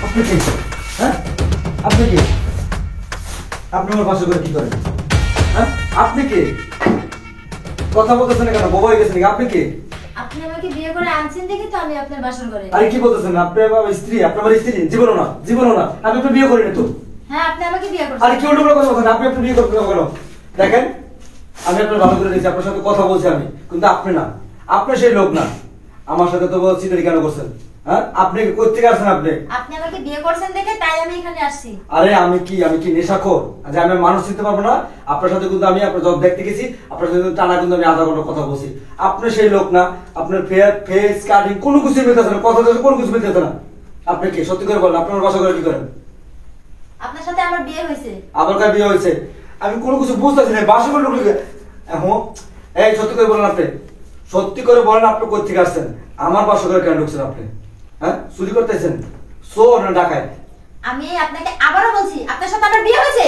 আপনি কে? হ্যাঁ, আপনি কে? আপনি আমার বাসা করে কি করেন? হ্যাঁ, আপনি কে? কথা বলতেছেন না কেন? বোবা হয়ে গেছেন নাকি? আপনি কে? আপনি আমাকে বিয়ে করে আনছেন দেখে তো আমি আপনার বাসর করে। আরে কি বলতেছেন? আপনি আমার স্ত্রী, আপনি আমার স্ত্রী? জীবনও না, জীবনও না। আমি আপনার বিয়ে করিনি তো। হ্যাঁ, আপনি আমাকে বিয়ে করছেন। আরে কি উল্টো কথা বলছেন? আপনি আপনার বিয়ে করতে কেন? দেখেন, আমি আপনার ভালো করে দিয়েছি, আপনার সাথে কথা বলছি আমি, কিন্তু আপনি না, আপনি সেই লোক না। আমার সাথে তো চিটারি কেন করছেন? হ্যাঁ, আপনি কই থেকে আসছেন? আপনি আমাকে বিয়ে করছেন দেখে তাই আমি এখানে আসছি। আরে আমি কি নেশাখোর যে আমি মানুষ চিনতে পারবো না? আপনার সাথে কিন্তু আমি আপনার জব দেখতে গেছি, আপনার সাথে টানা কিন্তু আমি আধা ঘন্টা কথা বলছি। আপনি সেই লোক না, আপনার ফেস কাটিং কোনো কিছু মিলতেছে না, কথা কোনো কিছু মিলতেছে না। আপনি কি সত্যি করে বলেন, আপনার বাসা করে কি করেন? আপনার সাথে আমার বিয়ে হয়েছে। আমার কাছে বিয়ে হয়েছে, আমি কোনো কিছু বুঝতেছি না। বাসা করে ঢুকলে এখন এই সত্যি করে বলেন, আপনি সত্যি করে বলেন, আপনি কোথা থেকে আসছেন? আমার বাসা করে কেন ঢুকছেন আপনি? হ্যাঁ, চুরি করতেছেন? চোর না ডাকাত? আমি আপনাকে আবারও বলছি, আপনার সাথে আমার বিয়ে হয়েছে।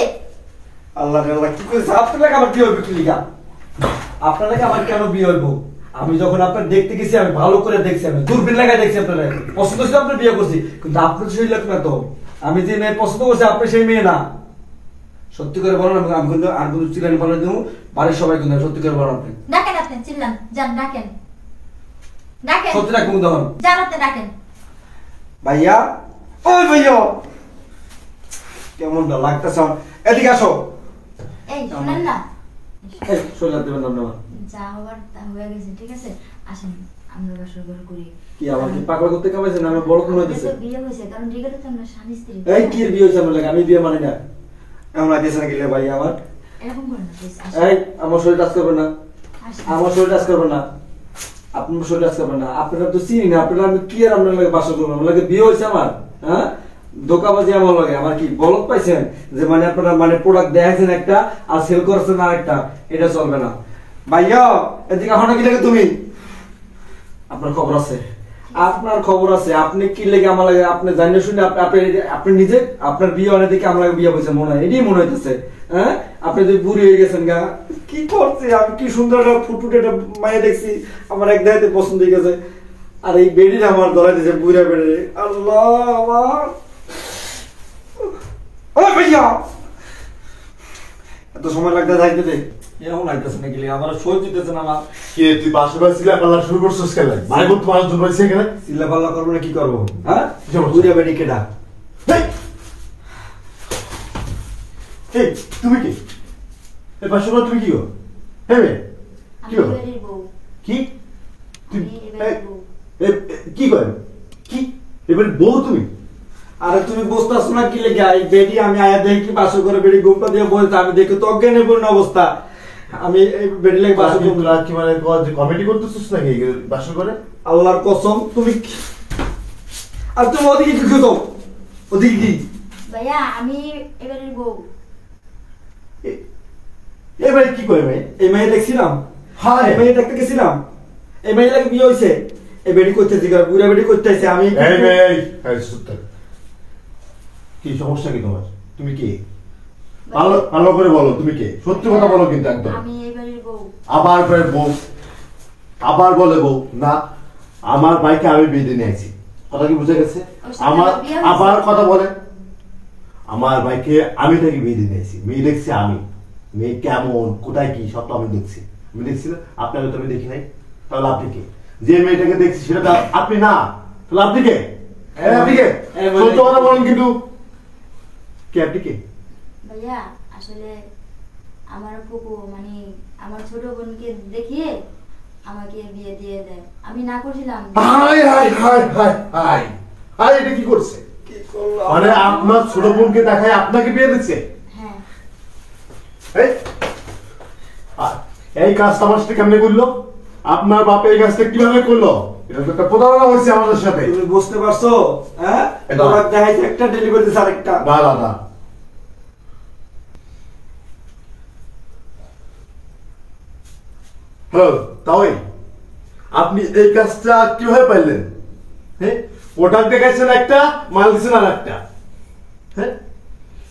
আল্লাহ আল্লাহ, কি করেছে? আপনার লাগে আমার কি হবে? কি লিগা আপনার লাগে আমার কেন বিয়ে হইব? আমি যখন আপনার দেখতে গেছি, আমি ভালো করে দেখছি, আমি দূরবীন লাগাই দেখছি, আপনার পছন্দ ছিল, আপনার বিয়ে করছি, কিন্তু আপনি তো সেই লোক না তো। আমি যে মেয়ে পছন্দ করছি, আপনি সেই মেয়ে না। সত্যি করে বলেন, আমি কিন্তু আর কিন্তু চিলেন বলে দেবো বাড়ির সবাই কিন্তু। সত্যি করে বলেন, আপনি ডাকেন, আপনি চিল্লান, যান ডাকেন, ডাকেন, সত্যি রাখবেন তখন। যান আপনি ডাকেন। ভাইয়া, ওই ভাইয়া, কেমনটা লাগতেছে? এদিকে আসো। এই শুনেন না, এই সোজা দেবেন না আমার। যা হবার তা হয়ে গেছে, ঠিক আছে? আসেন আমরা বাসর ঘর করি। কি আমার কি পাগলা করতে কামাইছেন? আমি বড় কোন হইতেছে? তো বিয়ে হয়েছে, কারণ রিগেলে তো আমরা স্বামী স্ত্রী। এই কি বিয়ে হইছে? আমার লাগে আমি বিয়ে মানি না। এমন আইতেছে না গেলে ভাই আমার। এরকম করেন না প্লিজ। এই আমার শরীর টাচ করবেন না, আসেন। আমার শরীর টাচ করবেন না, আপনার শরীর টাচ করবেন না। আপনারা তো চিনি না, আপনারা আমি কি আর আপনার লাগে বাসা করবো? আমার লাগে বিয়ে হয়েছে আমার। হ্যাঁ, ধোকাবাজি আমার লাগে। আমার কি বলত পাইছেন যে মানে আপনারা মানে প্রোডাক্ট দেখাইছেন একটা আর সেল করছেন আরেকটা? এটা চলবে না ভাইয়া। এদিকে এখন কি লাগে তুমি? আপনার খবর আছে, আপনার খবর আছে। আপনি কি লেগে আমার লাগে? আপনি জানিয়ে শুনে আপনি নিজে আপনার বিয়ে অনেক দেখে আমার বিয়ে হয়েছে মনে হয়, এটাই মনে হইতেছে। হ্যাঁ, আপনি যদি বুড়ি হয়ে গেছেন গা, কি করছি আমি? কি সুন্দর একটা ফুটফুটে একটা মায়ে দেখছি, আমার এক দেখাতে পছন্দ হয়ে গেছে, আর এই বেডিটা আমার ধরাই দিয়েছে বুড়া বেড়ে। আল্লাহ আমার, ও ভাইয়া, এত সময় লাগতে থাকতে এরকম লাগতেছে নাকি? আমার সহ্য দিতেছে না। আমার কে তুই পাশে পাশে সিলা পাল্লা শুরু করছিস কেন? ভাই বল তোমার জন্য হইছে এখানে চিল্লা পাল্লা করবো না? কি করবো? হ্যাঁ, যেমন বুড়া বেড়ি কেডা? এই তুমি কি? এই পাশে বল তুমি কি গো? হ্যাঁ বে আমি কি গো? এবারের বউ। কি তুই আমি এবারের বউ। কি করে কি এবারে বউ তুমি? আরে তুমি বুঝতেছো না কি লেগে? এই বেডি আমি আয়া দেখি বাসু করে বেডি গোপটা দিয়ে বলতে, আমি দেখি তো অজ্ঞানীপূর্ণ অবস্থা। আমি এই বেডি লেগে বাসু বাসু তোরা কি মানে কমেডি করতেছিস নাকি বাসু করে? আল্লাহর কসম তুমি আর তুমি ওদিকে কি খুঁজো? ওদিকে কি? ভাইয়া আমি এবারের বউ। এবারে কি করে ভাই? এই মেয়ে দেখছিলাম, হ্যাঁ এই মেয়ে দেখতে গেছিলাম, এই মেয়ে লাগে বিয়ে হয়েছে। এই বেডি করতে দিকে বুড়া বেডি করতে আছে। আমি এই মেয়ে এই সুত্তর কি সমস্যা কি তোমার? তুমি কি? ভালো ভালো করে বলো তুমি কে? সত্যি কথা বলো কিন্তু একদম। আমি এবারের বউ। আবার করে বউ, আবার বলে বউ না। আমার ভাইকে আমি বিয়ে দিয়ে নিয়েছি, কথা কি বুঝে গেছে? আমার আবার কথা বলে আমার ভাইকে আমি তাকে বিয়ে দিয়ে নিয়েছি। মেয়ে দেখছি আমি, মেয়ে কেমন কোথায় কি সব তো আমি দেখছি। আমি দেখছি না, আপনাকে তো আমি দেখি নাই। তাহলে আপনি কে? যে মেয়েটাকে দেখছি সেটা তো আপনি না, তাহলে আপনি কে? আপনি কে? সত্য কথা বলেন কিন্তু কে? আপনি কে? ভাইয়া আসলে আমার ফুপু মানে আমার ছোট বোনকে দেখিয়ে আমাকে বিয়ে দিয়ে দেয়। আমি না করছিলাম। High high high high high high, এটা কি করছে? কি করলাম? মানে আপনার ছোট বোনকে দেখায় আপনাকে বিয়ে দিচ্ছে? হ্যাঁ। এই এই কাজটা আমার সাথে কেমনে করলো? আপনার বাপ এই কাজটা কিভাবে করলো? এটা তো একটা প্রতারণা হয়েছে আমাদের সাথে। তুমি বুঝতে পারছো? হ্যাঁ, এটা- তোমার দেখাইছে একটা, ডেলিভারি দিছে আরেকটা। না না না, হ্যালো তাই আপনি এই কাজটা কিভাবে পাইলেন? হ্যাঁ, প্রোডাক্ট দেখাইছেন একটা, মাল দিচ্ছেন আর একটা। হ্যাঁ,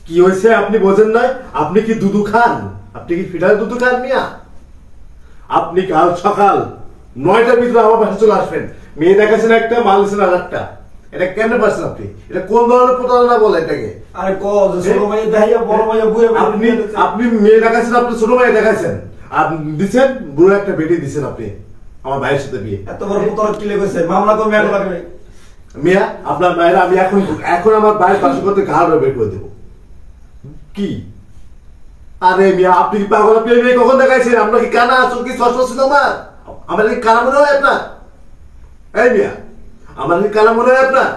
কি হয়েছে আপনি বোঝেন নাই? আপনি কি দুধু খান? আপনি কি ফিডার দুধু খান মিয়া? আপনি কাল সকাল 9টার ভিতরে আমার বাসায় চলে আসবেন। মেয়ে দেখাচ্ছেন একটা, মাল দিচ্ছেন আর একটা। এটা কেমনে পারছেন আপনি? এটা কোন ধরনের প্রতারণা বলে এটাকে? আরে ক যে ছোট মাইয়া দেখাইয়া বড় মাইয়া বুয়ে আপনি আপনি মেয়ে দেখাচ্ছেন, আপনি ছোট মেয়ে দেখাচ্ছেন, আর দিচ্ছেন বুড়ো একটা বেটি দিচ্ছেন আপনি আমার ভাইয়ের সাথে বিয়ে। এত বড় প্রতারক কি লেগেছে? মামলা করবে এখন লাগবে। মিয়া আপনার ভাইয়ের আমি এখন এখন আমার ভাইয়ের পাশে করতে ঘাড় বের করে দেবো কি? আরে মিয়া আপনি কি পাগল? আপনি মেয়ে কখন দেখাইছেন? আপনার কি কানা চোখ কি চশমা ছিল আমার? আমার কি কানা মনে হয় আপনার? এই মিয়া আমার কি কানা মনে হয় আপনার?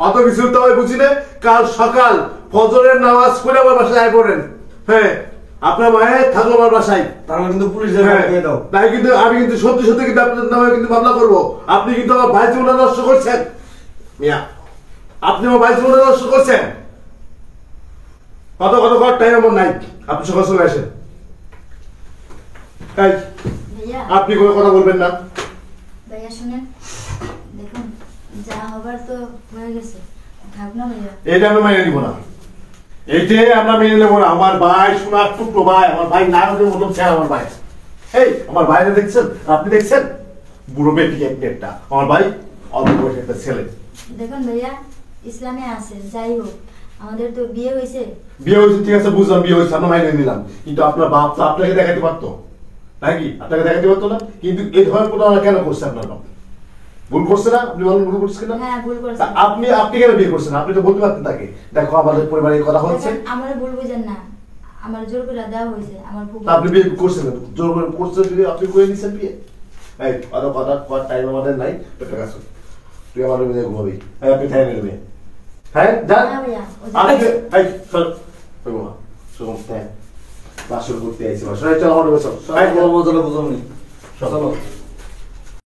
অত কিছু তো আমি বুঝি না। কাল সকাল ফজরের নামাজ পড়ে আমার বাসায় আয় পড়েন। হ্যাঁ আপনার মায়ের থাকলো আমার বাসায়। তার মানে কিন্তু পুলিশ হ্যাঁ, দাও। তাই কিন্তু আমি কিন্তু সত্যি সত্যি কিন্তু আপনার নামে কিন্তু মামলা করবো। আপনি কিন্তু আমার ভাই জীবনটা নষ্ট করছেন মিয়া, আপনি আমার ভাই জীবনটা নষ্ট করছেন। কত কত কত টাইম আমার নাই, আপনি সকাল চলে আসেন। এই, ভাইয়া আপনি কোনো কথা বলবেন না। ভাইয়া শুনেন, দেখুন যা হবার তো হয়ে গেছে, থাক না ভাইয়া। এটা আমি মেনে নিব না, এইটাই আমরা মেনে নেবো না। আমার ভাই সোনার টুকরো ভাই, আমার ভাই নায়কের মতন ছেলে আমার ভাই। এই আমার ভাইরা দেখছেন, আপনি দেখছেন বুড়ো বেটি একটা, আমার ভাই অল্প বয়সের একটা ছেলে। দেখুন ভাইয়া, ইসলামে আছে যাই হোক, আমাদের তো বিয়ে হয়েছে। বিয়ে হয়েছে ঠিক আছে, বুঝলাম বিয়ে হয়েছে, আমরা মাইনে নিলাম, কিন্তু আপনার বাপ তো আপনাকে দেখাতে পারতো নাকি? আপনাকে দেখাতে পারতো না? কিন্তু এই ধরনের প্রতারণা কেন করছে আপনার বাপ? ভুল করছে না? আপনি বলেন ভুল করছে কিনা? হ্যাঁ ভুল করেছে। তা আপনি আপনি কেন বিয়ে করছেন? আপনি তো বলতে পারতেন তাকে, দেখো আমাদের পরিবারে এই কথা হচ্ছে। দেখেন, আমার ভুল বুঝেন না, আমার জোর করে দেওয়া হয়েছে আমার ফুফু। তা আপনি বিয়ে করছেন না? জোর করে করছেন যদি আপনি করে নিচ্ছেন বিয়ে। এই অত কথা কর, টাইম আমাদের নাই, একটা কাজ কর, তুই আমার রুমে ঘুমাবি। এই আপনি থাই নেবে, হ্যাঁ যান। না ভাইয়া, ও আপনি যাচ্ছে। এই চল তুই ঘুমা, শুনুন হ্যাঁ বাসর করতে আইছি, বাসর চল আমার রুমে চল। সব বড় মজা বুঝো নি। চলো।